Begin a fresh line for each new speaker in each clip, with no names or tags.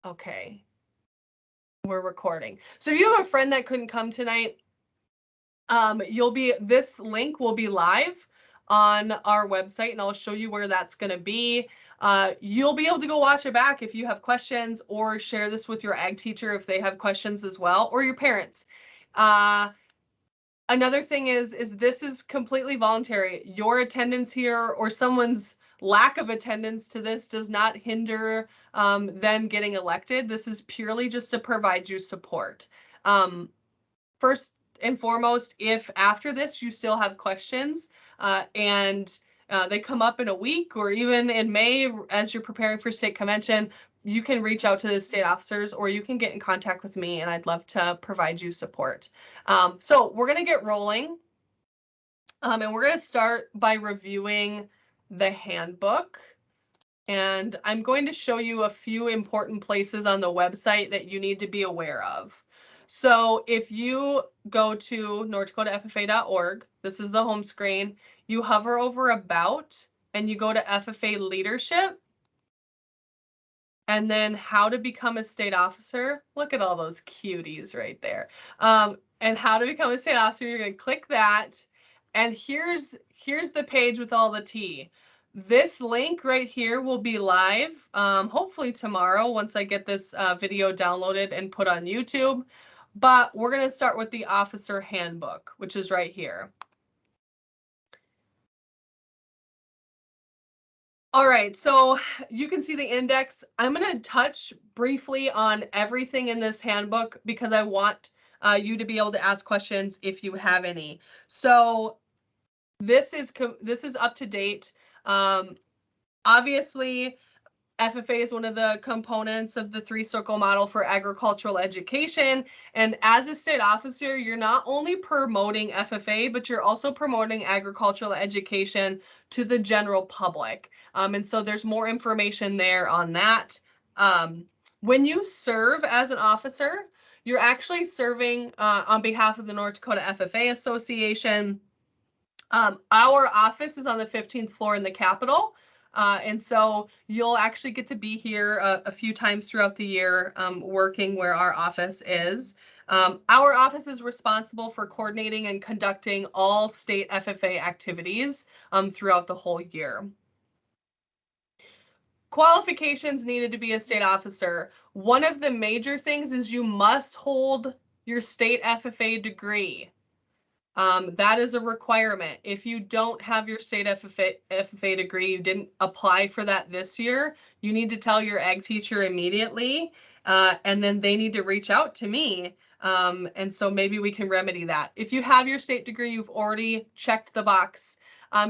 Okay. We're recording. So if you have a friend that couldn't come tonight, this link will be live on our website, and I'll show you where that's going to be. You'll be able to go watch it back if you have questions, or share this with your ag teacher if they have questions as well, or your parents. Another thing is this is completely voluntary. Your attendance here or someone's lack of attendance to this does not hinder them getting elected. This is purely just to provide you support. First and foremost, if after this you still have questions and they come up in a week or even in May as you're preparing for state convention, you can reach out to the state officers or you can get in contact with me, and I'd love to provide you support. So we're going to get rolling, and we're going to start by reviewing the handbook. And I'm going to show you a few important places on the website that you need to be aware of. So if you go to NorthDakotaFFA.org, this is the home screen, you hover over About, and you go to FFA Leadership, and then How to Become a State Officer. Look at all those cuties right there. And How to Become a State Officer, you're going to click that, and here's the page with all the tea. This link right here will be live, hopefully tomorrow once I get this video downloaded and put on YouTube. But we're going to start with the Officer Handbook, which is right here. All right, so you can see the index. I'm going to touch briefly on everything in this handbook because I want you to be able to ask questions if you have any. So this is up to date. Obviously, FFA is one of the components of the three-circle model for agricultural education. And as a state officer, you're not only promoting FFA, but you're also promoting agricultural education to the general public. And so there's more information there on that. When you serve as an officer, you're actually serving on behalf of the North Dakota FFA Association. Our office is on the 15th floor in the Capitol. And so you'll actually get to be here a few times throughout the year working where our office is. Our office is responsible for coordinating and conducting all state FFA activities throughout the whole year. Qualifications needed to be a state officer. One of the major things is you must hold your state FFA degree. That is a requirement. If you don't have your state FFA degree, you didn't apply for that this year, you need to tell your ag teacher immediately, and then they need to reach out to me, and so maybe we can remedy that. If you have your state degree, you've already checked the box.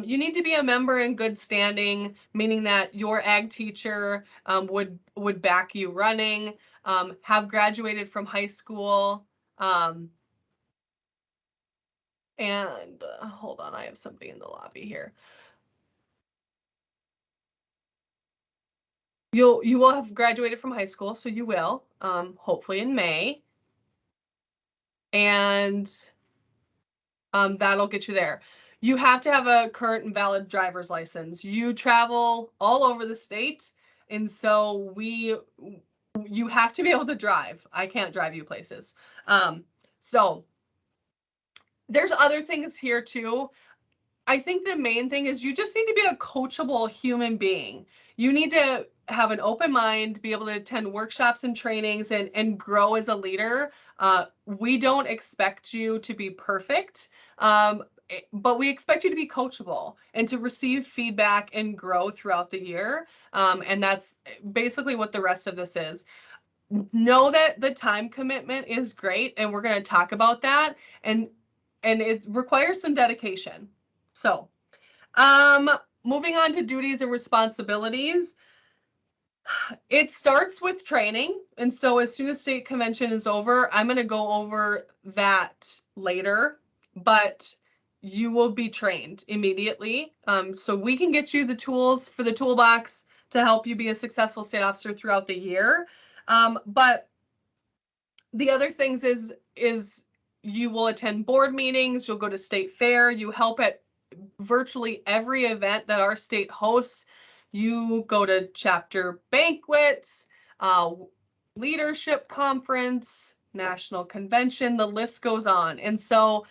You need to be a member in good standing, meaning that your ag teacher would back you running, have graduated from high school, and hold on, I have somebody in the lobby here. You will have graduated from high school, so you will, hopefully in May. And that'll get you there. You have to have a current and valid driver's license. You travel all over the state, and so you have to be able to drive. I can't drive you places. So there's other things here too. I think the main thing is you just need to be a coachable human being. You need to have an open mind, be able to attend workshops and trainings and grow as a leader. We don't expect you to be perfect, but we expect you to be coachable and to receive feedback and grow throughout the year. And that's basically what the rest of this is. Know that the time commitment is great, and we're going to talk about that. And it requires some dedication. So, moving on to duties and responsibilities. It starts with training. And so as soon as state convention is over, I'm going to go over that later, but you will be trained immediately. So we can get you the tools for the toolbox to help you be a successful state officer throughout the year. But the other things is you will attend board meetings, you'll go to state fair, you help at virtually every event that our state hosts. You go to chapter banquets. leadership conference, national convention, the list goes on. And so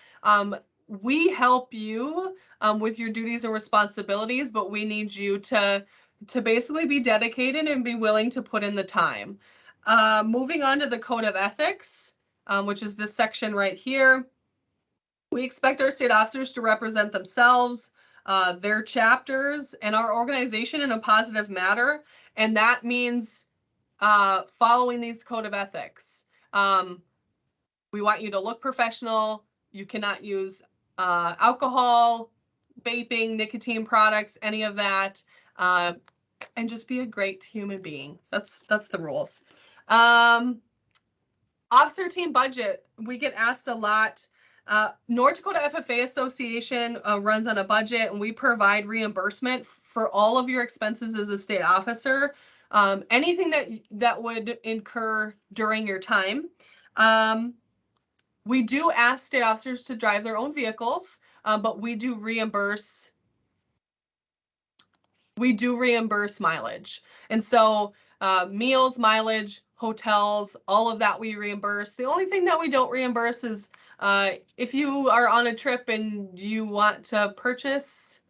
we help you with your duties and responsibilities, but we need you to basically be dedicated and be willing to put in the time. Moving on to the Code of Ethics, which is this section right here. We expect our state officers to represent themselves, their chapters, and our organization in a positive manner. And that means following these code of ethics. We want you to look professional. You cannot use alcohol, vaping, nicotine products, any of that, and just be a great human being. That's the rules. Officer team budget. We get asked a lot. North Dakota FFA Association runs on a budget, and we provide reimbursement for all of your expenses as a state officer. Anything that would incur during your time. We do ask state officers to drive their own vehicles, but we do reimburse mileage. And so meals, mileage, hotels, all of that we reimburse. The only thing that we don't reimburse is if you are on a trip and you want to purchase,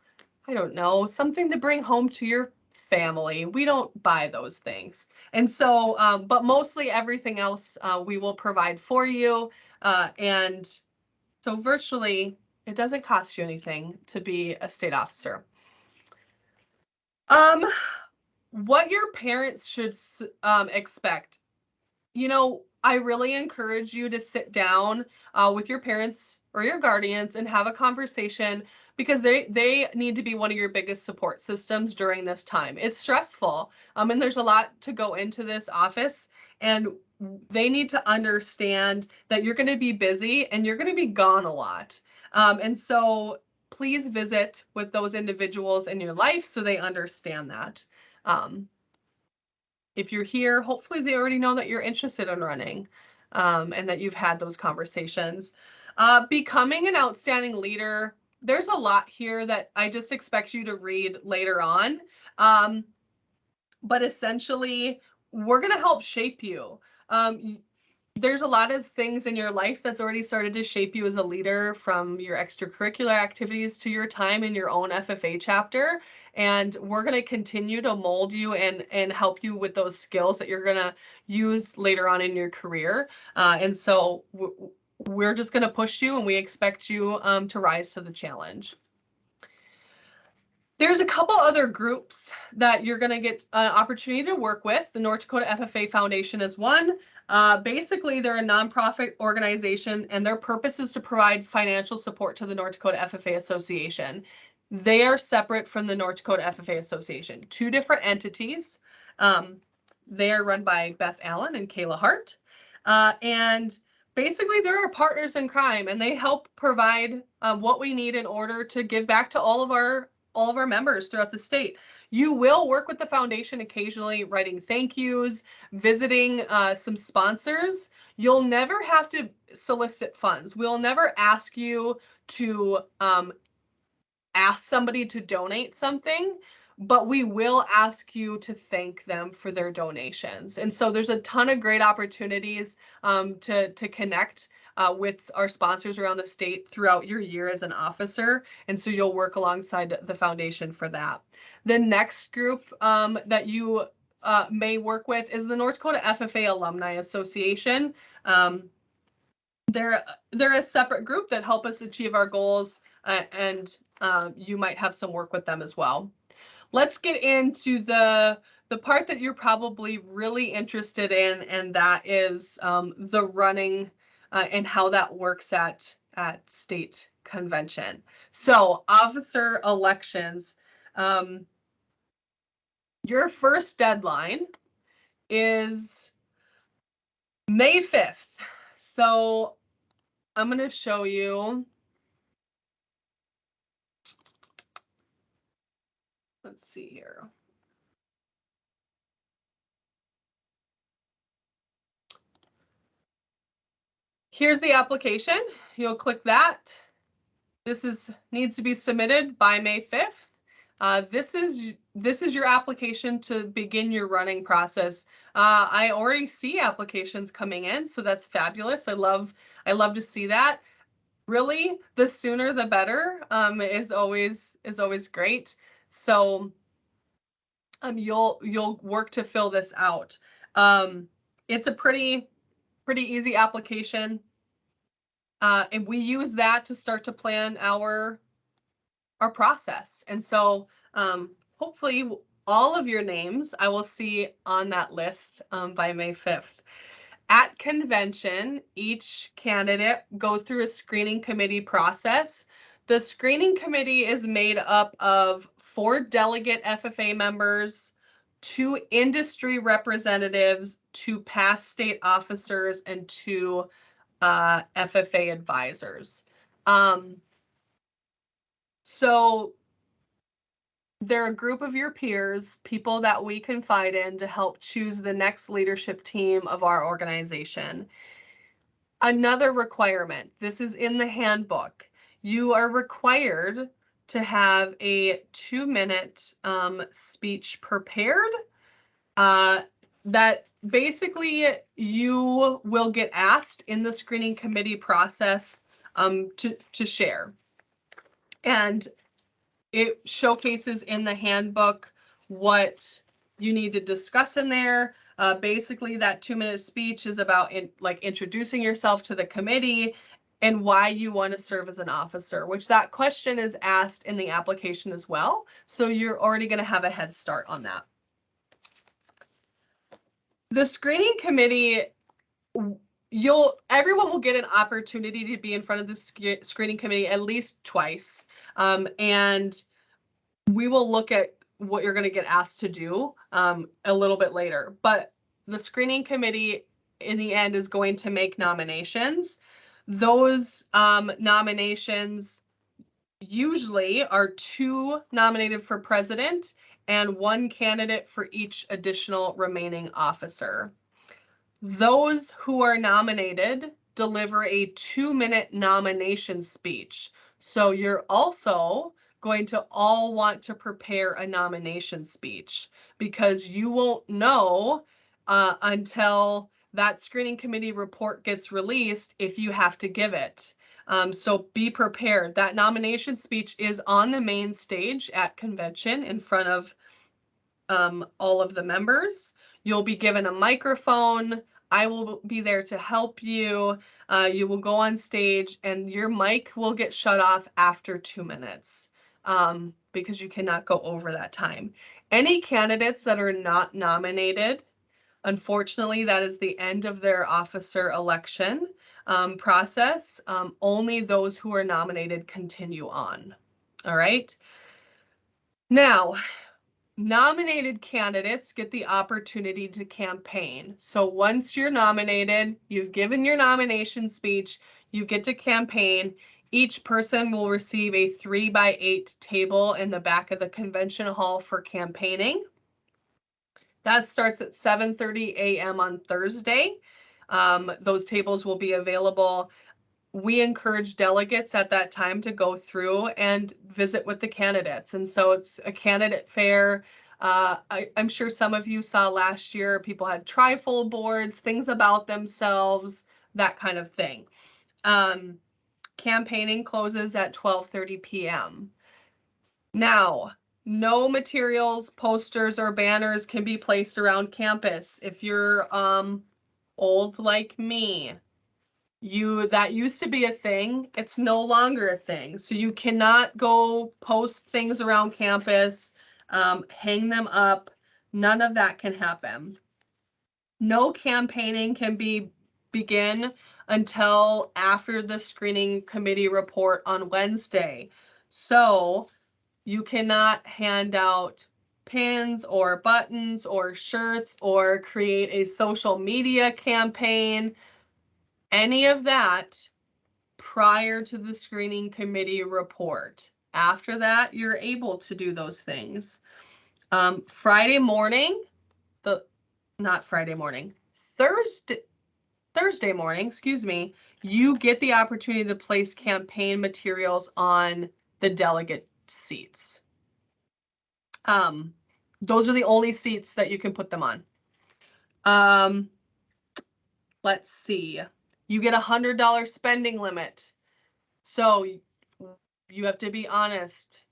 I don't know, something to bring home to your family. We don't buy those things. And so, but mostly everything else we will provide for you. And so virtually, it doesn't cost you anything to be a state officer. What your parents should expect. You know, I really encourage you to sit down with your parents or your guardians and have a conversation, because they need to be one of your biggest support systems during this time. It's stressful, and there's a lot to go into this office, and they need to understand that you're going to be busy and you're going to be gone a lot. And so please visit with those individuals in your life so they understand that. If you're here, hopefully they already know that you're interested in running, and that you've had those conversations. Becoming an outstanding leader, there's a lot here that I just expect you to read later on. But essentially, we're going to help shape you. There's a lot of things in your life that's already started to shape you as a leader, from your extracurricular activities to your time in your own FFA chapter. And we're going to continue to mold you and help you with those skills that you're going to use later on in your career. And so we're just going to push you, and we expect you to rise to the challenge. There's a couple other groups that you're going to get an opportunity to work with. The North Dakota FFA Foundation is one. Basically, they're a nonprofit organization, and their purpose is to provide financial support to the North Dakota FFA Association. They are separate from the North Dakota FFA Association, two different entities. They are run by Beth Allen and Kayla Hart. And basically, they're our partners in crime, and they help provide what we need in order to give back to all of our members throughout the state. You will work with the foundation occasionally, writing thank yous, visiting some sponsors. You'll never have to solicit funds. We'll never ask you to ask somebody to donate something, but we will ask you to thank them for their donations. And so there's a ton of great opportunities to connect with our sponsors around the state throughout your year as an officer. And so you'll work alongside the foundation for that. The next group that you may work with is the North Dakota FFA Alumni Association. They're a separate group that help us achieve our goals, and you might have some work with them as well. Let's get into the part that you're probably really interested in, and that is the running and how that works at state convention. So officer elections, your first deadline is May 5th. So I'm going to show you. Let's see here. Here's the application. You'll click that. This needs to be submitted by May 5th. This is this is your application to begin your running process. I already see applications coming in, so that's fabulous. I love to see that. Really, the sooner the better is always great. So you'll work to fill this out. It's a pretty easy application, and we use that to start to plan our process. And so hopefully all of your names I will see on that list by May 5th. At convention, each candidate goes through a screening committee process. The screening committee is made up of 4 delegate FFA members, 2 industry representatives, 2 past state officers, and 2 FFA advisors. So they're a group of your peers, people that we confide in to help choose the next leadership team of our organization. Another requirement, this is in the handbook, you are required to have a 2-minute speech prepared that basically you will get asked in the screening committee process to share. And it showcases in the handbook what you need to discuss in there. Basically, that 2-minute speech is about introducing yourself to the committee and why you want to serve as an officer, which that question is asked in the application as well. So you're already going to have a head start on that. The screening committee, everyone will get an opportunity to be in front of the screening committee at least twice. And we will look at what you're going to get asked to do a little bit later. But the screening committee in the end is going to make nominations. Those nominations usually are 2 nominated for president and 1 candidate for each additional remaining officer. Those who are nominated deliver a 2-minute nomination speech. So you're also going to all want to prepare a nomination speech, because you won't know until that screening committee report gets released if you have to give it. So be prepared. That nomination speech is on the main stage at convention in front of all of the members. You'll be given a microphone. I will be there to help you. You will go on stage and your mic will get shut off after 2 minutes because you cannot go over that time. Any candidates that are not nominated, unfortunately, that is the end of their officer election process. Only those who are nominated continue on. All right. Now, nominated candidates get the opportunity to campaign. So once you're nominated, you've given your nomination speech, you get to campaign. Each person will receive a 3x8 table in the back of the convention hall for campaigning. That starts at 7:30 a.m. on Thursday. Those tables will be available. We encourage delegates at that time to go through and visit with the candidates. And so it's a candidate fair. I'm sure some of you saw last year, people had trifold boards, things about themselves, that kind of thing. Campaigning closes at 12:30 p.m. Now, no materials, posters, or banners can be placed around campus. If you're old like me, that used to be a thing. It's no longer a thing. So you cannot go post things around campus, hang them up. None of that can happen. No campaigning can begin until after the screening committee report on Wednesday. So you cannot hand out pins or buttons or shirts or create a social media campaign, any of that prior to the screening committee report. After that, you're able to do those things. Thursday morning, excuse me, you get the opportunity to place campaign materials on the delegate seats. Those are the only seats that you can put them on. Let's see. You get $100 spending limit. So you have to be honest.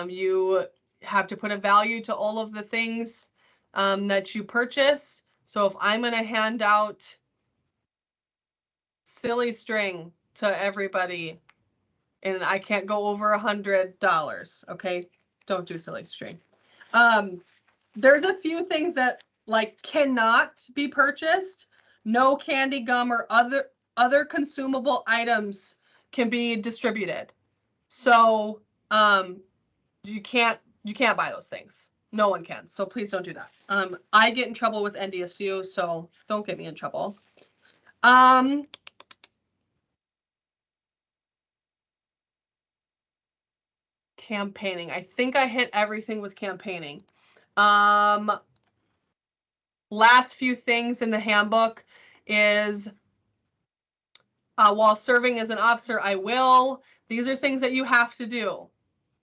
You have to put a value to all of the things that you purchase. So if I'm going to hand out silly string to everybody and I can't go over $100, okay, don't do silly string. There's a few things that like cannot be purchased. No candy, gum, or other consumable items can be distributed. So you can't buy those things. No one can. So please don't do that. I get in trouble with NDSU, so don't get me in trouble. Campaigning. I think I hit everything with campaigning. Last few things in the handbook is while serving as an officer, I will. These are things that you have to do.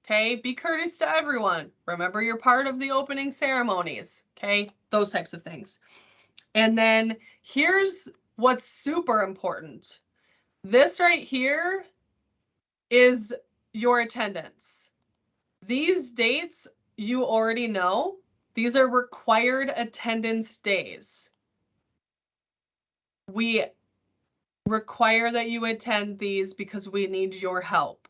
Okay, be courteous to everyone. Remember, you're part of the opening ceremonies. Okay, those types of things. And then here's what's super important. This right here is your attendance. These dates you already know. These are required attendance days. We require that you attend these because we need your help.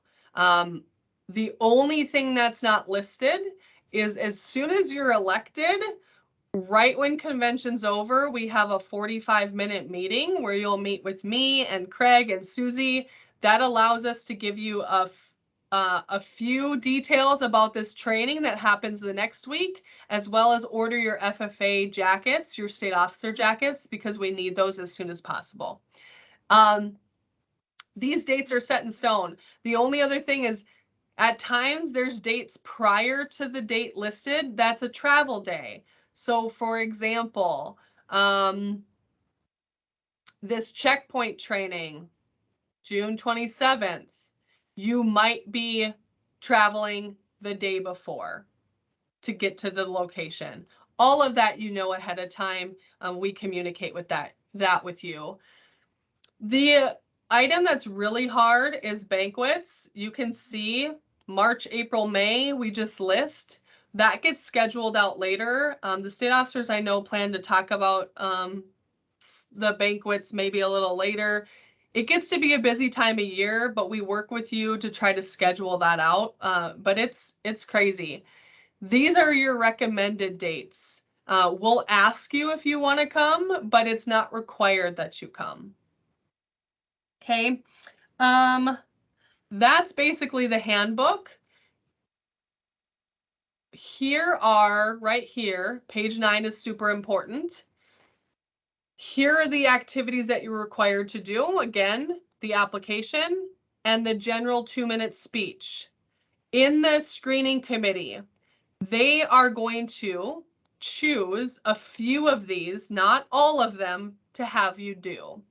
The only thing that's not listed is as soon as you're elected, right when convention's over, we have a 45-minute meeting where you'll meet with me and Craig and Susie. That allows us to give you a few details about this training that happens the next week, as well as order your FFA jackets, your state officer jackets, because we need those as soon as possible. These dates are set in stone. The only other thing is at times there's dates prior to the date listed. That's a travel day. So for example, this checkpoint training, June 27th, you might be traveling the day before to get to the location. All of that you know ahead of time. We communicate with that with you. The item that's really hard is banquets. You can see March, April, May, we just list. That gets scheduled out later. The state officers I know plan to talk about the banquets maybe a little later. It gets to be a busy time of year, but we work with you to try to schedule that out. But it's crazy. These are your recommended dates. We'll ask you if you want to come, but it's not required that you come. Okay, that's basically the handbook. Here are, right here, page 9 is super important. Here are the activities that you're required to do. Again, the application and the general 2-minute speech. In the screening committee, they are going to choose a few of these, not all of them, to have you do.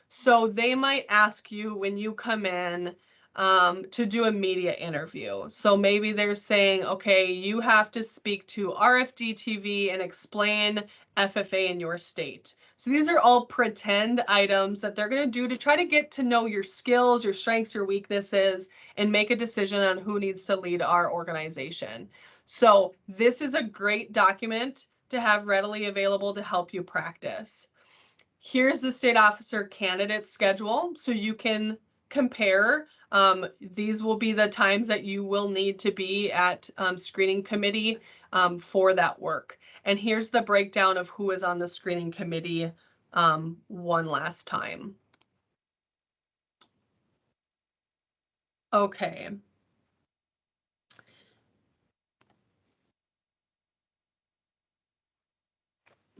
So they might ask you when you come in to do a media interview. So maybe they're saying, okay, you have to speak to RFD TV and explain FFA in your state. So these are all pretend items that they're going to do to try to get to know your skills, your strengths, your weaknesses, and make a decision on who needs to lead our organization. So this is a great document to have readily available to help you practice. Here's the state officer candidate schedule, so you can compare. These will be the times that you will need to be at screening committee for that work. And here's the breakdown of who is on the screening committee one last time. Okay.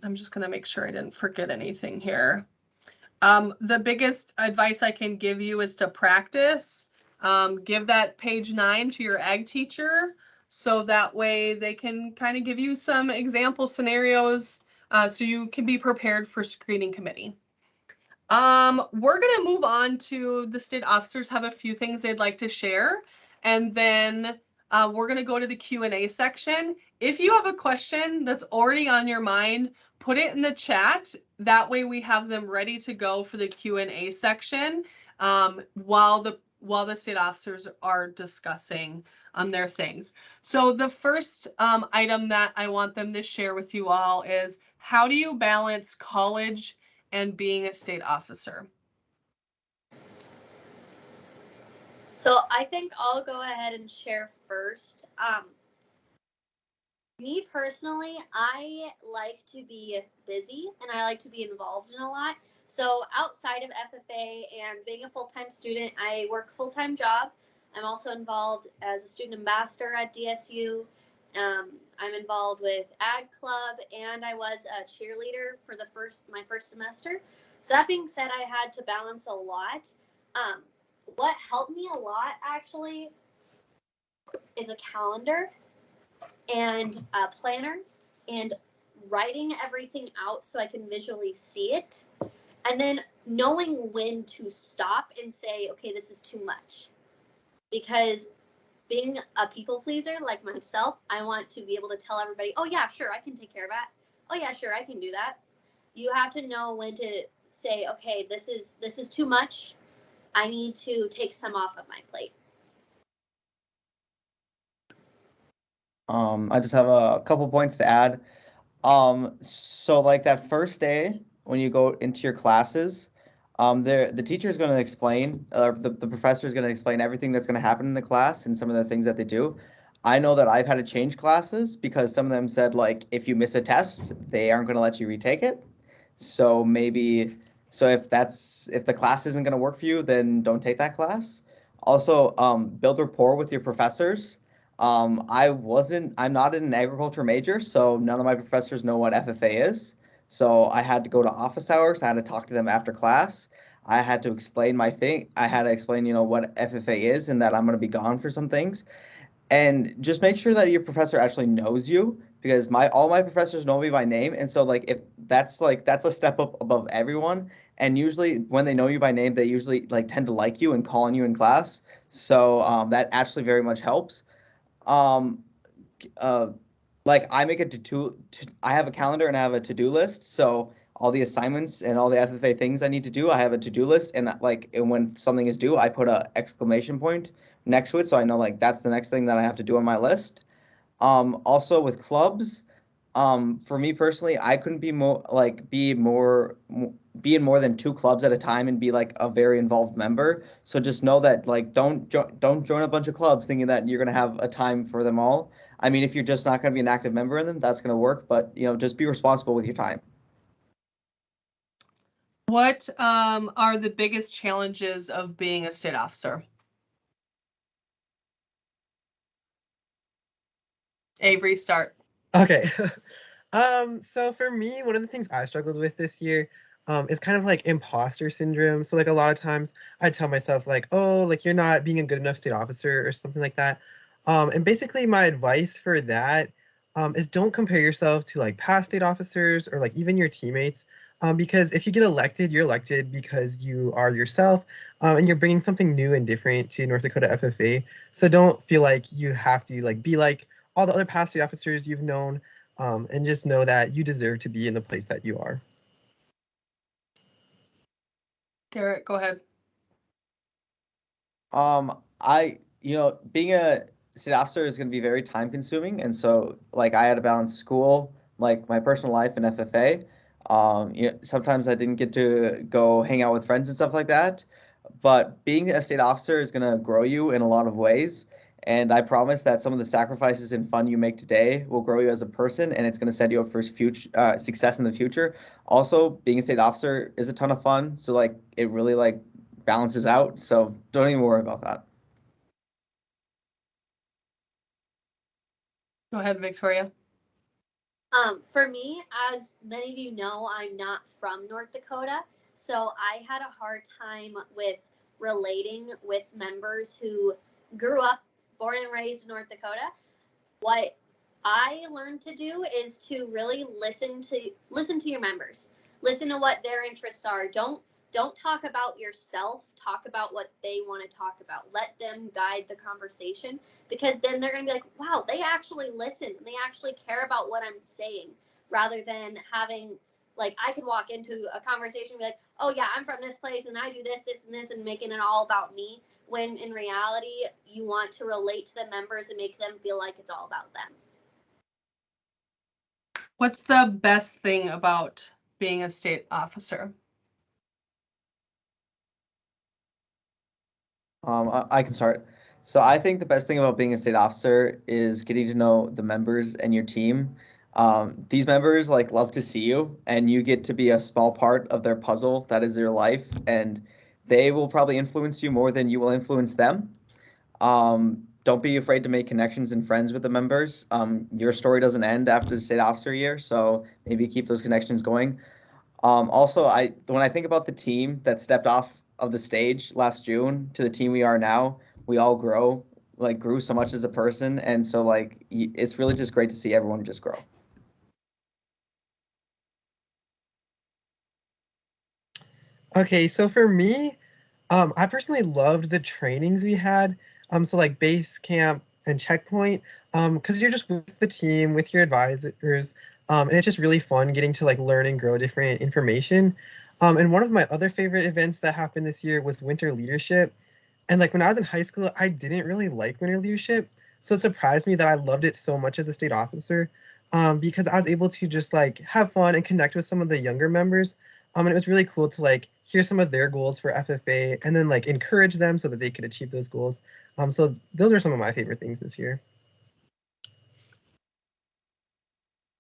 I'm just going to make sure I didn't forget anything here. The biggest advice I can give you is to practice. Give that page 9 to your ag teacher so that way they can kind of give you some example scenarios so you can be prepared for screening committee. We're going to move on to the state officers have a few things they'd like to share, and then we're going to go to the Q&A section. If you have a question that's already on your mind, put it in the chat. That way we have them ready to go for the Q&A section while the state officers are discussing their things. So the first item that I want them to share with you all is, how do you balance college and being a state officer?
So I think I'll go ahead and share first. Me personally, I like to be busy and I like to be involved in a lot. So outside of FFA and being a full-time student, I work a full-time job. I'm also involved as a student ambassador at DSU. I'm involved with Ag Club, and I was a cheerleader for my first semester. So that being said, I had to balance a lot. What helped me a lot actually is a calendar and a planner and writing everything out so I can visually see it, and then knowing when to stop and say, okay, this is too much. Because being a people pleaser like myself, I want to be able to tell everybody, oh yeah, sure, I can take care of that. Oh yeah, sure, I can do that. You have to know when to say, okay, this is too much. I need to take some off of my plate.
I just have a couple points to add. So like that first day when you go into your classes, the teacher is going to explain, the professor is going to explain everything that's going to happen in the class and some of the things that they do. I know that I've had to change classes because some of them said, like, if you miss a test, they aren't going to let you retake it. So if the class isn't going to work for you, then don't take that class. Also, build rapport with your professors. I'm not an agriculture major, so none of my professors know what FFA is. So I had to go to office hours. I had to talk to them after class. I had to explain my thing. I had to explain, what FFA is and that I'm going to be gone for some things. And just make sure that your professor actually knows you, because all my professors know me by name. And so if that's a step up above everyone. And usually when they know you by name, they usually tend to like you and call on you in class. So that actually very much helps. Um, uh, I make I have a calendar and I have a to-do list. So all the assignments and all the FFA things I need to do, I have a to-do list. And and when something is due, I put a exclamation point next to it. So I know that's the next thing that I have to do on my list. Also with clubs, for me personally, I couldn't be be in more than 2 clubs at a time and be a very involved member. So just know that don't join a bunch of clubs thinking that you're gonna have a time for them all. I mean, if you're just not gonna be an active member in them, that's gonna work. But just be responsible with your time.
What are the biggest challenges of being a state officer? Avery, start.
Okay. So for me, one of the things I struggled with this year is kind of imposter syndrome. So a lot of times I tell myself oh, you're not being a good enough state officer or something like that. And basically my advice for that is don't compare yourself to past state officers or even your teammates. Because if you get elected, you're elected because you are yourself, and you're bringing something new and different to North Dakota FFA. So don't feel like you have to be like all the other past state officers you've known, and just know that you deserve to be in the place that you are.
Garrett, go ahead.
Being a state officer is going to be very time consuming. And so I had to balance school, my personal life and FFA. Sometimes I didn't get to go hang out with friends and stuff like that. But being a state officer is going to grow you in a lot of ways. And I promise that some of the sacrifices and fun you make today will grow you as a person, and it's going to set you up for future success in the future. Also, being a state officer is a ton of fun. So it really balances out. So don't even worry about that.
Go ahead, Victoria.
For me, as many of you know, I'm not from North Dakota, so I had a hard time with relating with members who grew up, born and raised in North Dakota. What I learned to do is to really listen to your members. Listen to what their interests are. Don't don't talk about yourself, talk about what they want to talk about. Let them guide the conversation, because then they're going to be like, wow, they actually listen and they actually care about what I'm saying, rather than having, like, I could walk into a conversation and be like, oh yeah, I'm from this place and I do this, this, and this, and making it all about me, when in reality, you want to relate to the members and make them feel like it's all about them.
What's the best thing about being a state officer?
I can start. So I think the best thing about being a state officer is getting to know the members and your team. These members like love to see you, and you get to be a small part of their puzzle that is their life, and they will probably influence you more than you will influence them. Don't be afraid to make connections and friends with the members. Your story doesn't end after the state officer year, so maybe keep those connections going. Also, when I think about the team that stepped off of the stage last June to the team we are now, we all grew so much as a person, and so like it's really just great to see everyone just grow.
Okay, so for me, I personally loved the trainings we had. So like base camp and checkpoint, because you're just with the team, with your advisors, and it's just really fun getting to like learn and grow different information. And one of my other favorite events that happened this year was winter leadership. And like when I was in high school, I didn't really like winter leadership, so it surprised me that I loved it so much as a state officer, because I was able to just like have fun and connect with some of the younger members. And it was really cool to like hear some of their goals for FFA and then like encourage them so that they could achieve those goals. So those are some of my favorite things this year.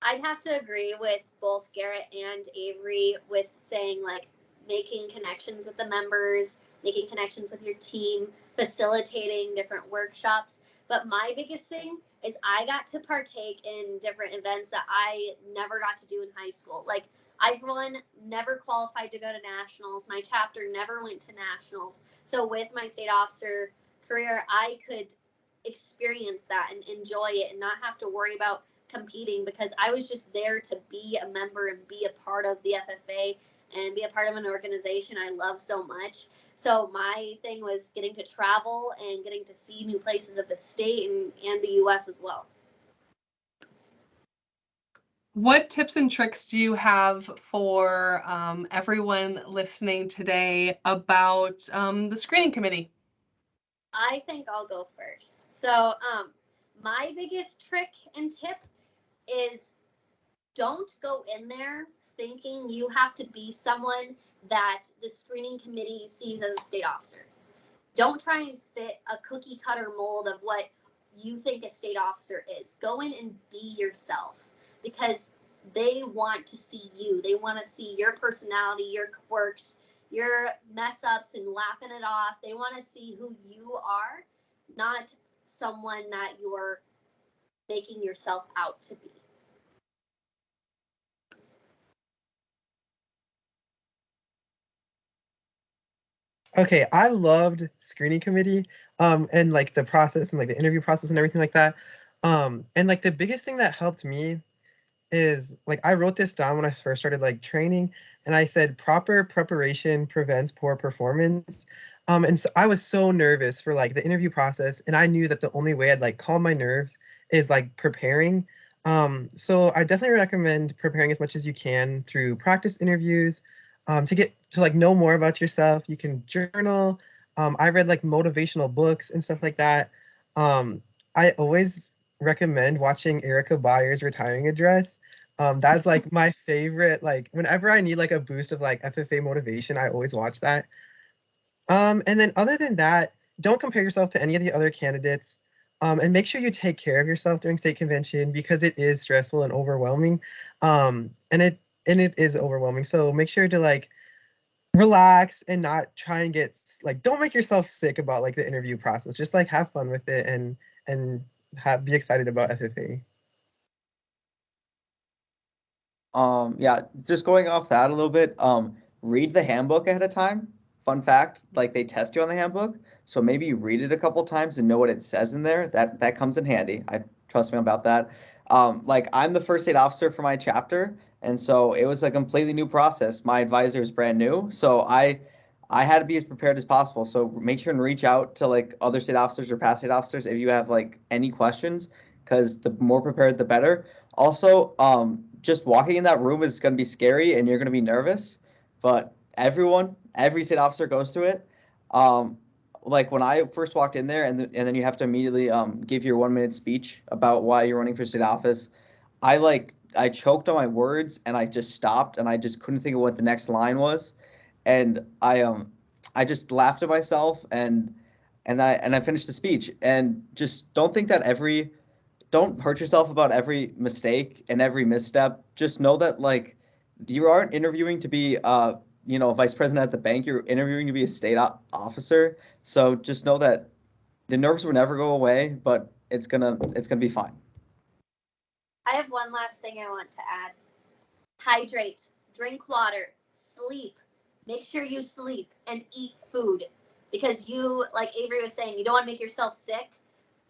I'd have to agree with both Garrett and Avery with saying, like, making connections with the members, making connections with your team, facilitating different workshops. But my biggest thing is I got to partake in different events that I never got to do in high school. Like, I, for one, never qualified to go to nationals. My chapter never went to nationals. So with my state officer career, I could experience that and enjoy it and not have to worry about competing, because I was just there to be a member and be a part of the FFA and be a part of an organization I love so much. So my thing was getting to travel and getting to see new places of the state and the US as well.
What tips and tricks do you have for everyone listening today about the screening committee?
I think I'll go first. So my biggest trick and tip is don't go in there thinking you have to be someone that the screening committee sees as a state officer. Don't try and fit a cookie cutter mold of what you think a state officer is. Go in and be yourself, because they want to see you. They want to see your personality, your quirks, your mess ups and laughing it off. They want to see who you are, not someone that you're making yourself out to be.
Okay, I loved screening committee, and like the process and like the interview process and everything like that. And like the biggest thing that helped me is like I wrote this down when I first started like training, and I said proper preparation prevents poor performance. And so I was so nervous for like the interview process, and I knew that the only way I'd like calm my nerves is like preparing. So I definitely recommend preparing as much as you can through practice interviews, to get to like know more about yourself. You can journal. I read like motivational books and stuff like that. I always recommend watching Erica Byers' retiring address. That's like my favorite. Like whenever I need like a boost of like FFA motivation, I always watch that. And then other than that, don't compare yourself to any of the other candidates. And make sure you take care of yourself during state convention, because it is stressful and overwhelming. And it is overwhelming. So make sure to like relax and not try and like don't make yourself sick about like the interview process. Just like have fun with it and be excited about FFA.
Yeah, just going off that a little bit, read the handbook ahead of time. Fun fact, like they test you on the handbook, so maybe you read it a couple times and know what it says in there. That comes in handy. I trust me about that. Like I'm the first aid officer for my chapter, And so it was a completely new process. My advisor is brand new, so I had to be as prepared as possible. So make sure and reach out to like other state officers or past state officers if you have like any questions, because the more prepared, the better. Also, just walking in that room is going to be scary and you're going to be nervous, but every state officer goes through it. Like when I first walked in there, and then you have to immediately give your 1 minute speech about why you're running for state office. I choked on my words and I just stopped and I just couldn't think of what the next line was, and I just laughed at myself and I finished the speech. And just don't hurt yourself about every mistake and every misstep. Just know that like you aren't interviewing to be a vice president at the bank. You're interviewing to be a state officer. So just know that the nerves will never go away, but it's gonna be fine.
I have one last thing I want to add. Hydrate, drink water, sleep. Make sure you sleep and eat food, because you, like Avery was saying, you don't want to make yourself sick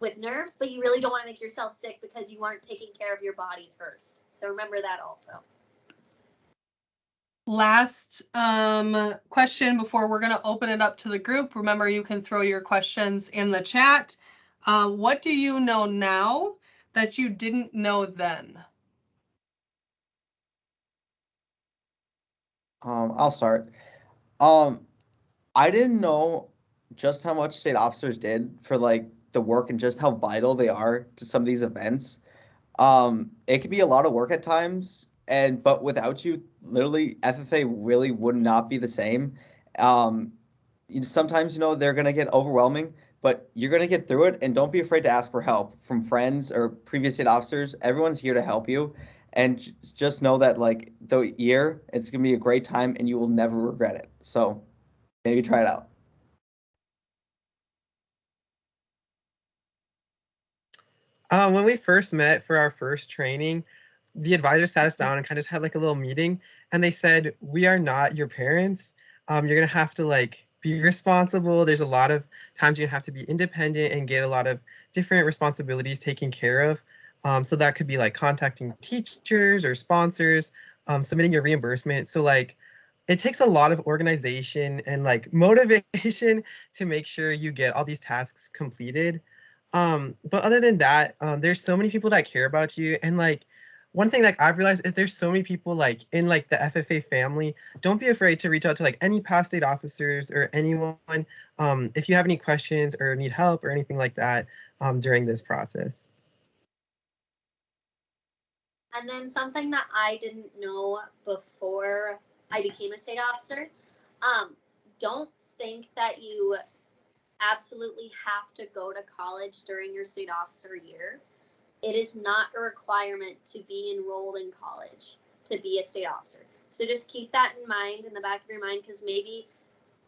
with nerves, but you really don't want to make yourself sick because you aren't taking care of your body first. So remember that also.
Last question before we're going to open it up to the group. Remember, you can throw your questions in the chat. What do you know now that you didn't know then?
I'll start. I didn't know just how much state officers did for like the work and just how vital they are to some of these events. It could be a lot of work at times, but without you, literally FFA really would not be the same. Sometimes they're gonna get overwhelming, but you're gonna get through it, and don't be afraid to ask for help from friends or previous state officers. Everyone's here to help you, and just know that like the year, it's gonna be a great time, and you will never regret it. So maybe try it out.
When we first met for our first training, the advisor sat us down and kind of just had like a little meeting, and they said, "We are not your parents. You're gonna have to like be responsible. There's a lot of times you're gonna have to be independent and get a lot of different responsibilities taken care of. So that could be like contacting teachers or sponsors, submitting your reimbursement. So like it takes a lot of organization and like motivation to make sure you get all these tasks completed. But other than that, there's so many people that care about you. And like one thing like I've realized is there's so many people like in like the FFA family. Don't be afraid to reach out to like any past state officers or anyone if you have any questions or need help or anything like that during this process.
And then something that I didn't know before I became a state officer, don't think that you absolutely have to go to college during your state officer year. It is not a requirement to be enrolled in college to be a state officer. So just keep that in mind, in the back of your mind, because maybe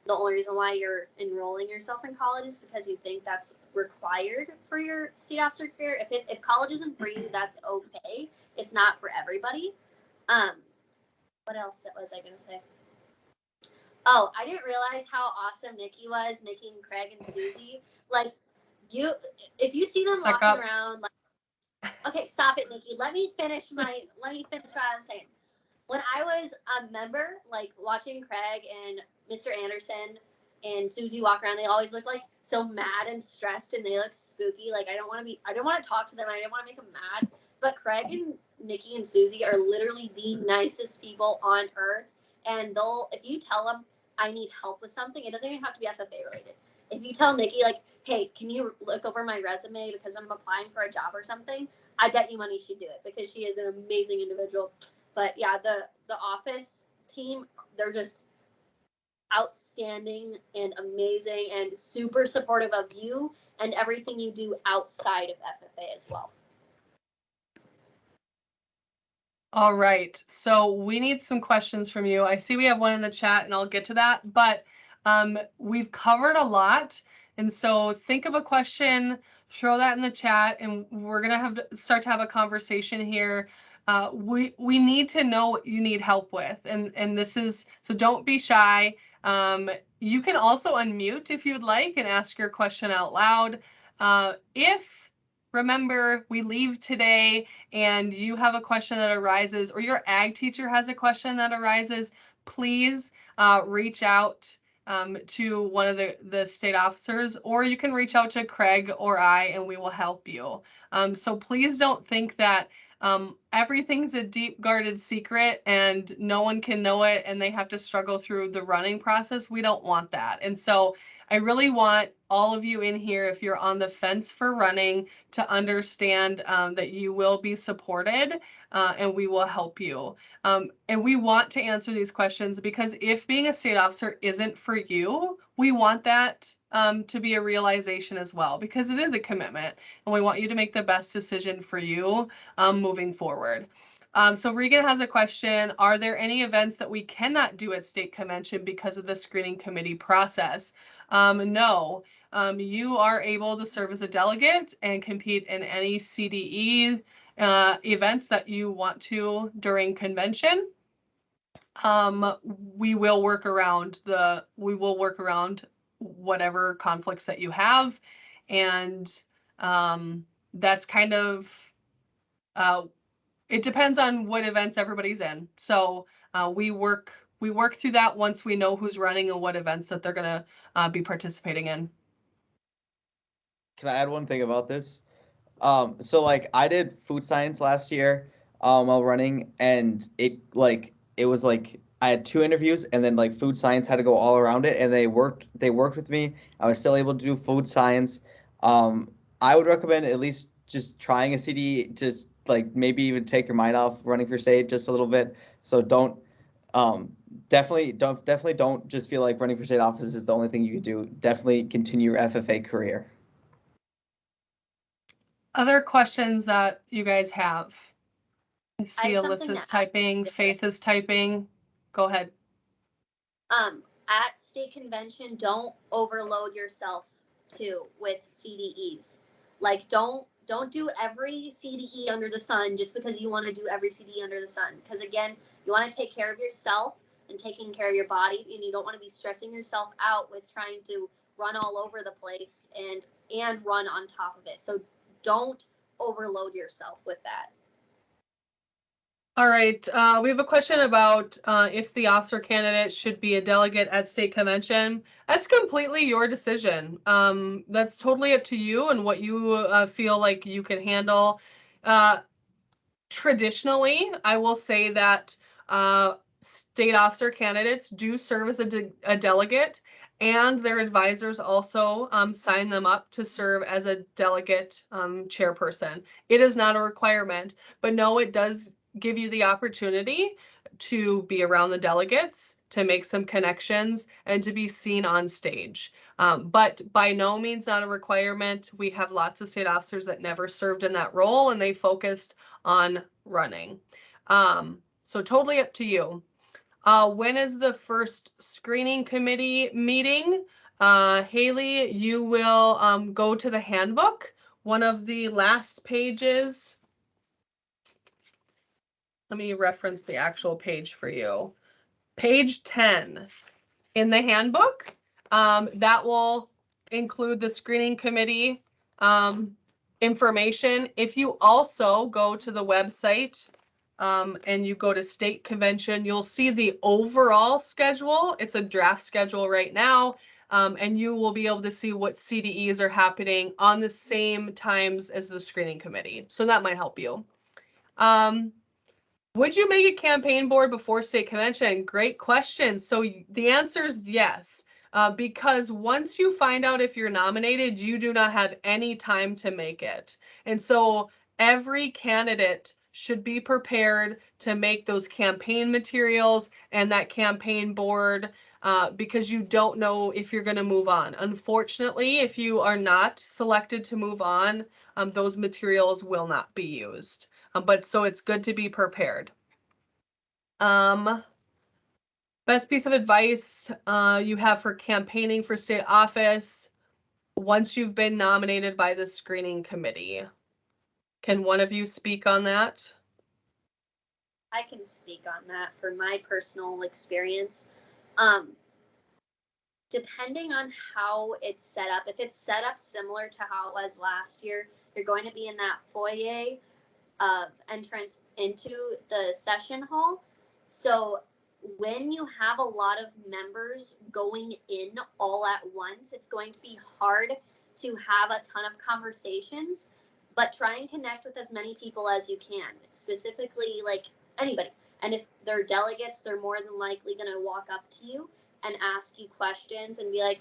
the only reason why you're enrolling yourself in college is because you think that's required for your state officer career. If college isn't for you, that's okay. It's not for everybody. What else was I gonna say? Oh, I didn't realize how awesome Nikki was, Nikki and Craig and Susie. Like if you see them walking around, like, okay, stop it, Nikki. Let me finish what I was saying. When I was a member, like watching Craig and Mr. Anderson and Susie walk around, they always look like so mad and stressed, and they look spooky. Like I don't want to talk to them. I didn't want to make them mad. But Craig and Nikki and Susie are literally the nicest people on earth. And if you tell them I need help with something, it doesn't even have to be FFA related. If you tell Nikki like, hey, can you look over my resume because I'm applying for a job or something? I bet you money she'd do it because she is an amazing individual. But yeah, the office team, they're just outstanding and amazing and super supportive of you and everything you do outside of FFA as well.
All right, so we need some questions from you. I see we have one in the chat and I'll get to that, but we've covered a lot. And so think of a question, throw that in the chat, and we're gonna start to have a conversation here. We need to know what you need help with, and this is, so don't be shy. You can also unmute if you'd like and ask your question out loud. If remember, we leave today and you have a question that arises, or your ag teacher has a question that arises, please reach out to one of the state officers, or you can reach out to Craig or I, and we will help you. So please don't think that everything's a deep guarded secret and no one can know it and they have to struggle through the running process. We don't want that. And so I really want all of you in here, if you're on the fence for running, to understand that you will be supported and we will help you. And we want to answer these questions because if being a state officer isn't for you, we want that to be a realization as well, because it is a commitment and we want you to make the best decision for you moving forward. So Regan has a question. Are there any events that we cannot do at state convention because of the screening committee process? No. You are able to serve as a delegate and compete in any CDE events that you want to during convention. We will work around whatever conflicts that you have, and that's kind of it depends on what events everybody's in. So we work through that once we know who's running and what events that they're gonna be participating in.
Can I add one thing about this? So like I did food science last year while running, and it was like I had 2 interviews, and then like food science had to go all around it, and they worked with me. I was still able to do food science. I would recommend at least just trying a CD, just like maybe even take your mind off running for state just a little bit. So definitely don't just feel like running for state office is the only thing you can do. Definitely continue your FFA career.
Other questions that you guys have? I see Alyssa's typing, Faith is typing. Go ahead.
At state convention, don't overload yourself too with CDEs. Like don't do every CDE under the sun just because you want to do every CDE under the sun. Because again, you want to take care of yourself and taking care of your body, and you don't want to be stressing yourself out with trying to run all over the place and run on top of it. So don't overload yourself with that.
All right, we have a question about if the officer candidate should be a delegate at state convention. That's completely your decision. That's totally up to you and what you feel like you can handle. Traditionally, I will say that state officer candidates do serve as a delegate, and their advisors also sign them up to serve as a delegate chairperson. It is not a requirement, but no, it does give you the opportunity to be around the delegates, to make some connections, and to be seen on stage. But by no means not a requirement. We have lots of state officers that never served in that role, and they focused on running. So totally up to you. When is the first screening committee meeting? Haley, you will go to the handbook. One of the last pages. Let me reference the actual page for you. Page 10 in the handbook. That will include the screening committee information. If you also go to the website and you go to state convention, you'll see the overall schedule. It's a draft schedule right now, and you will be able to see what CDEs are happening on the same times as the screening committee. So that might help you. Would you make a campaign board before state convention? Great question. So the answer is yes, because once you find out if you're nominated, you do not have any time to make it. And so every candidate should be prepared to make those campaign materials and that campaign board because you don't know if you're going to move on. Unfortunately, if you are not selected to move on, those materials will not be used. But so it's good to be prepared. Best piece of advice you have for campaigning for state office once you've been nominated by the screening committee. Can one of you speak on that?
I can speak on that for my personal experience. Depending on how it's set up, if it's set up similar to how it was last year, You're going to be in that foyer of entrance into the session hall. So when you have a lot of members going in all at once, it's going to be hard to have a ton of conversations, but try and connect with as many people as you can, specifically like anybody. And if they're delegates, they're more than likely going to walk up to you and ask you questions and be like,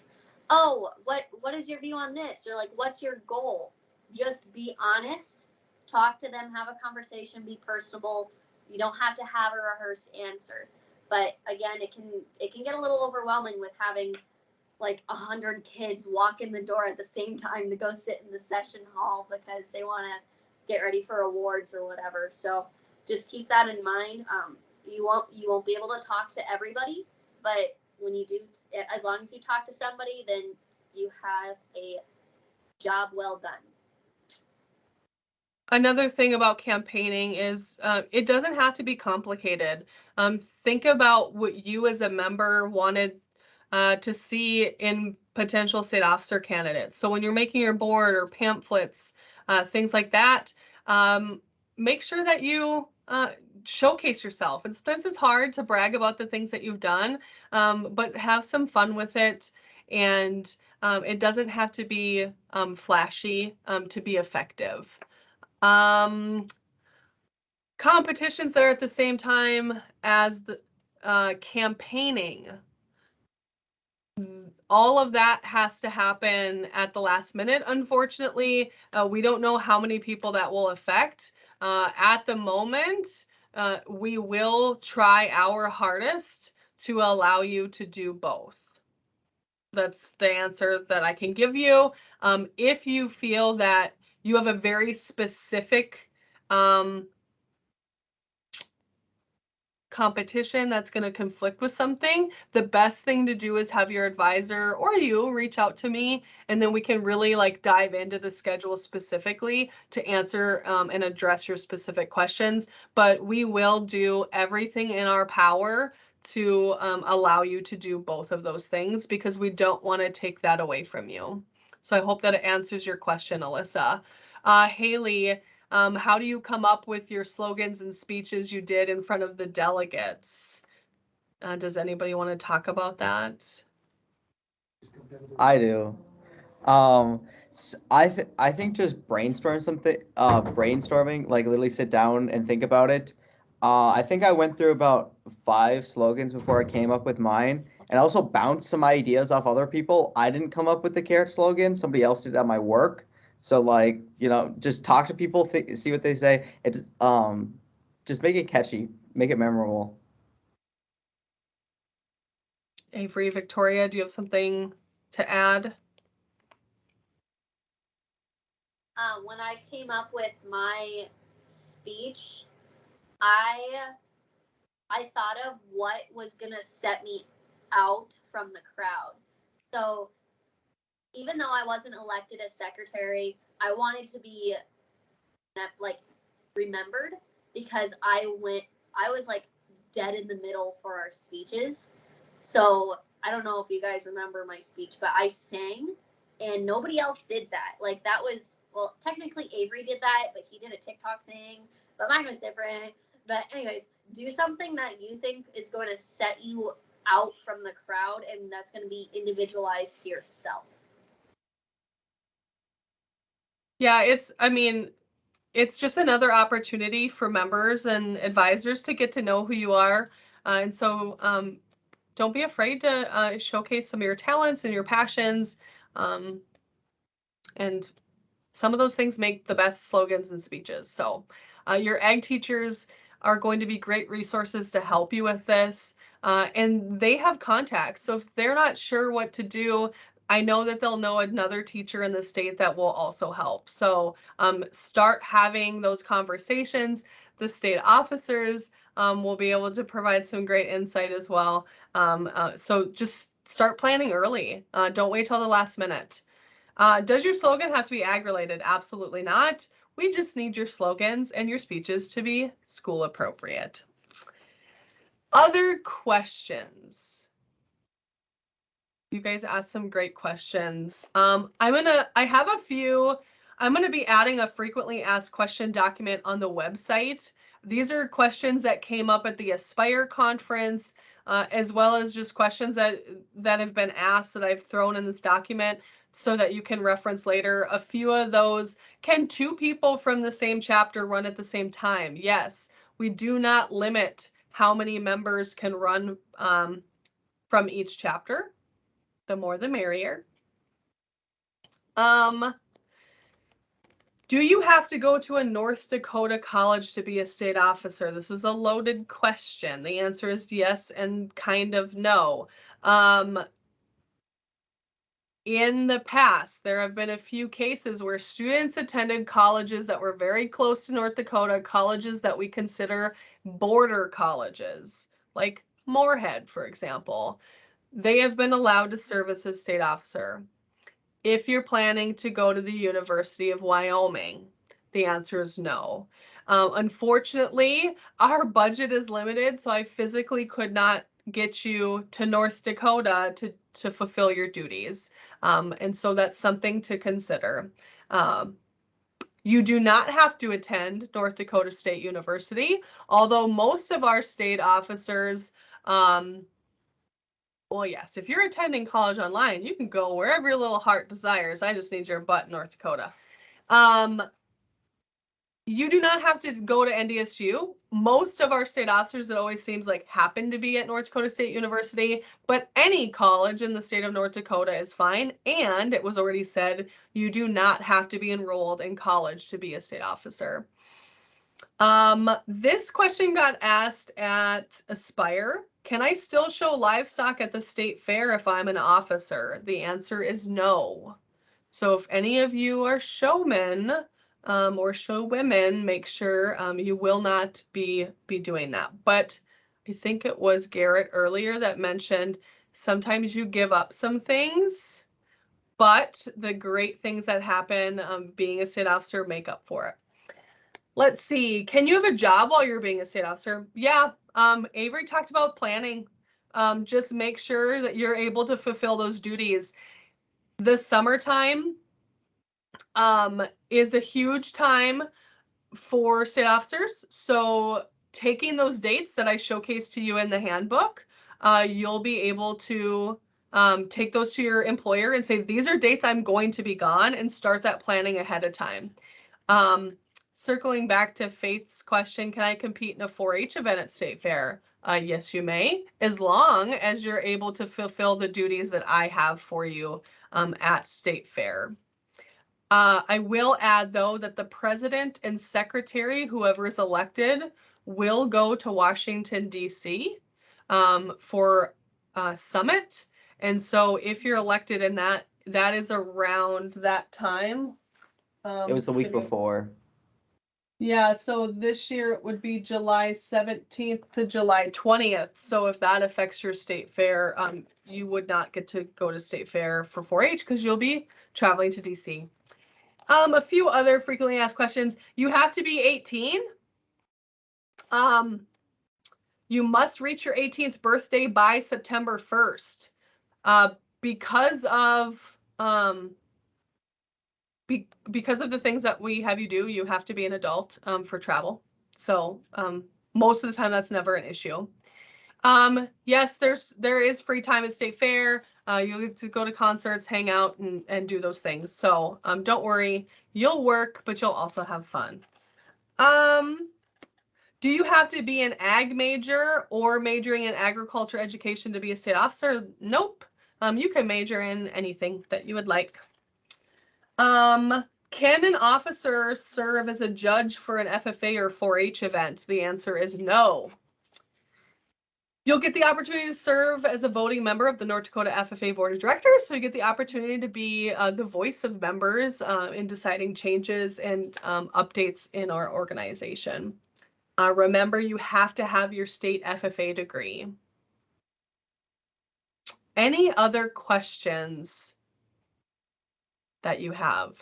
oh, what is your view on this? Or like, what's your goal? Just be honest, talk to them, have a conversation, be personable. You don't have to have a rehearsed answer. But again, it can get a little overwhelming with having like 100 kids walk in the door at the same time to go sit in the session hall because they want to get ready for awards or whatever. So just keep that in mind. You won't be able to talk to everybody, but when you do, as long as you talk to somebody, then you have a job well done.
Another thing about campaigning is it doesn't have to be complicated. Think about what you as a member wanted to see in potential state officer candidates. So when you're making your board or pamphlets, things like that, make sure that you showcase yourself. And sometimes it's hard to brag about the things that you've done, but have some fun with it. And it doesn't have to be flashy to be effective. Competitions that are at the same time as the campaigning. All of that has to happen at the last minute. Unfortunately, we don't know how many people that will affect. At the moment, we will try our hardest to allow you to do both. That's the answer that I can give you. If you feel that you have a very specific competition that's going to conflict with something, the best thing to do is have your advisor or you reach out to me, and then we can really like dive into the schedule specifically to answer and address your specific questions. But we will do everything in our power to allow you to do both of those things because we don't want to take that away from you. So I hope that it answers your question, Alyssa. Haley, how do you come up with your slogans and speeches you did in front of the delegates? Does anybody want to talk about that?
I do. I think just brainstorming, like literally sit down and think about it. I think I went through about 5 slogans before I came up with mine, and also bounced some ideas off other people. I didn't come up with the carrot slogan; somebody else did at my work. So like, just talk to people, see what they say. It's just make it catchy, make it memorable.
Avery, Victoria, do you have something to add?
When I came up with my speech, I thought of what was gonna set me out from the crowd. So even though I wasn't elected as secretary, I wanted to be like remembered because I was like dead in the middle for our speeches. So I don't know if you guys remember my speech, but I sang and nobody else did that. Like that was, well, technically Avery did that, but he did a TikTok thing, but mine was different. But anyways, do something that you think is going to set you out from the crowd and that's going to be individualized to yourself.
Yeah, it's just another opportunity for members and advisors to get to know who you are. And so don't be afraid to showcase some of your talents and your passions. And some of those things make the best slogans and speeches. So your ag teachers are going to be great resources to help you with this. And they have contacts. So if they're not sure what to do, I know that they'll know another teacher in the state that will also help. So start having those conversations. The state officers will be able to provide some great insight as well. So just start planning early. Don't wait till the last minute. Does your slogan have to be ag related? Absolutely not. We just need your slogans and your speeches to be school appropriate. Other questions? You guys asked some great questions. I have a few I'm going to be adding a frequently asked question document on the website. These are questions that came up at the Aspire conference, as well as just questions that have been asked that I've thrown in this document so that you can reference later. A few of those, can 2 people from the same chapter run at the same time? Yes, we do not limit how many members can run from each chapter. The more the merrier. Do you have to go to a North Dakota college to be a state officer? This is a loaded question. The answer is yes and kind of no. In the past, there have been a few cases where students attended colleges that were very close to North Dakota, colleges that we consider border colleges, like Moorhead, for example. They have been allowed to serve as a state officer. If you're planning to go to the University of Wyoming, the answer is no. Unfortunately, our budget is limited, so I physically could not get you to North Dakota to fulfill your duties. And so that's something to consider. You do not have to attend North Dakota State University, although most of our state officers, well, yes, if you're attending college online, you can go wherever your little heart desires. I just need your butt, North Dakota. You do not have to go to NDSU. Most of our state officers, it always seems like, happen to be at North Dakota State University, but any college in the state of North Dakota is fine. And it was already said, you do not have to be enrolled in college to be a state officer. This question got asked at Aspire. Can I still show livestock at the state fair if I'm an officer? The answer is no. So if any of you are showmen or show women, make sure you will not be doing that. But I think it was Garrett earlier that mentioned sometimes you give up some things, but the great things that happen being a state officer make up for it. Let's see. Can you have a job while you're being a state officer? Yeah. Avery talked about planning. Just make sure that you're able to fulfill those duties. The summertime is a huge time for state officers. So taking those dates that I showcased to you in the handbook, you'll be able to take those to your employer and say, these are dates I'm going to be gone, and start that planning ahead of time. Circling back to Faith's question, can I compete in a 4-H event at State Fair? Yes, you may, as long as you're able to fulfill the duties that I have for you at State Fair. I will add, though, that the president and secretary, whoever is elected, will go to Washington, D.C. For a summit. And so if you're elected in that is around that time.
It was the week before.
Yeah, so this year it would be July 17th to July 20th. So if that affects your state fair, you would not get to go to state fair for 4-H because you'll be traveling to DC. A few other frequently asked questions. You have to be 18. You must reach your 18th birthday by September 1st. Because of the things that we have you do, you have to be an adult for travel. So most of the time that's never an issue. Yes, there is free time at State Fair. You get to go to concerts, hang out, and do those things. So don't worry, you'll work, but you'll also have fun. Do you have to be an ag major or majoring in agriculture education to be a state officer? Nope. You can major in anything that you would like. Can an officer serve as a judge for an FFA or 4-H event? The answer is no. You'll get the opportunity to serve as a voting member of the North Dakota FFA Board of Directors, so you get the opportunity to be the voice of members in deciding changes and updates in our organization. Remember, you have to have your state FFA degree. Any other questions that you have?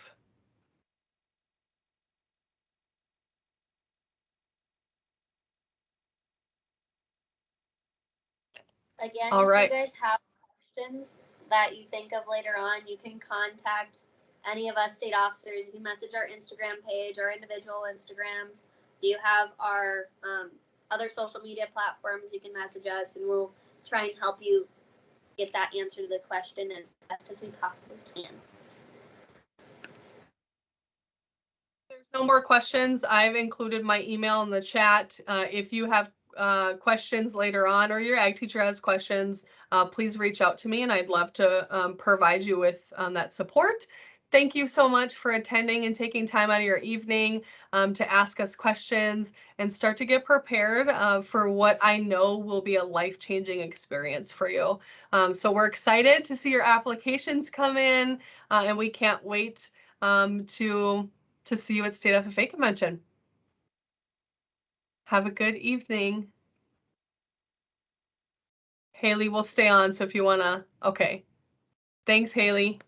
Again,
All right.
if you guys have questions that you think of later on, you can contact any of us state officers, you can message our Instagram page, our individual Instagrams. You have our other social media platforms. You can message us, and we'll try and help you get that answer to the question as best as we possibly can.
There's no more questions. I've included my email in the chat. If you have questions later on, or your ag teacher has questions, please reach out to me, and I'd love to provide you with that support. Thank you so much for attending and taking time out of your evening to ask us questions and start to get prepared for what I know will be a life-changing experience for you. So we're excited to see your applications come in, and we can't wait to see you at State FFA Convention. Have a good evening. Haley will stay on, so if you wanna, okay. Thanks, Haley.